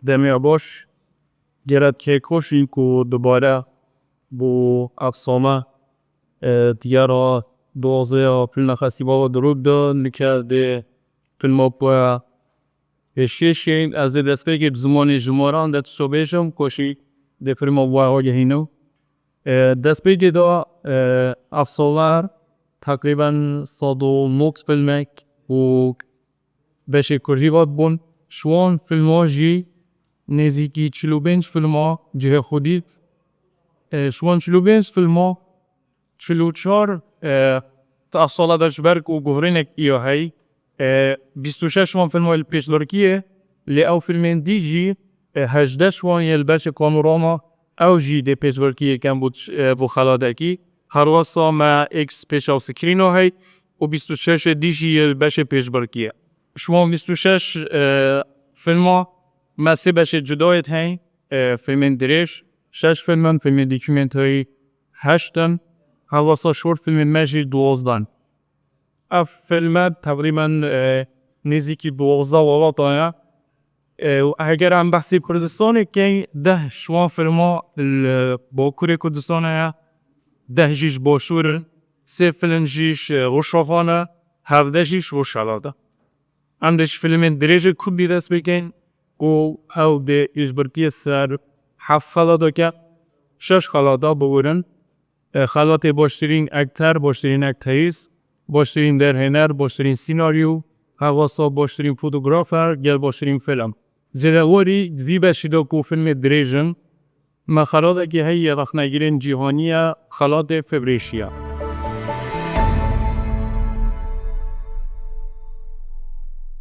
دمی باش گرد که کشی که دوباره بو افسانه دیگرها دوازه فیلم خاصی با درود داد نکرده فیلم با شیشین از دسته که زمانی جمران دست شبیشم کشی ده فیلم با هینو دسته که دا افسانه تقریبا 109 فیلمک و بشه کردی واد بون شوان فیلم ها جی نزدیکی 45 فیلم ها جه خودید شوان 45 فیلم ها 44 تا سال داشت برک و گفرینک ایه هی 26 شوان فیلم ها پیش لرکیه لی او فیلم دیجی 18 شوان یل بشه کانوراما او جی دی پیش لرکیه کم بود و خلادکی هر واسه ما اکس پیش او سکرینو هی و 26 دیجی یل بشه پیش برکیه شوان 26 فیلم ها مسی بشه جدایت هی فیلم دریش 6 فیلم دیکومنتری 8 هواسا شورت فیلم مجی 12 اف فیلم تقریبا نزدیکی 12 ولات آیا و اگر هم بحثی کردستانه که 10 شوان فیلم ها با کره کردستانه یا 10 جیش باشورن 3 فیلم جیش روشافانه 17 جیش روشالاده عندش فیلم دریج کبی دست بکن و او به اجبارکی سر 7 خلاده که 6 خلاده بگورن خلات باشترین اکتر باشترین اکتریس باشترین درهنر باشترین سیناریو حواسا باشترین فوتوگرافر گل باشترین فیلم زیرواری دوی بشیده که فیلم دریجن ما خلاده که هی رخنگیرین جیهانیه خلات فبریشیه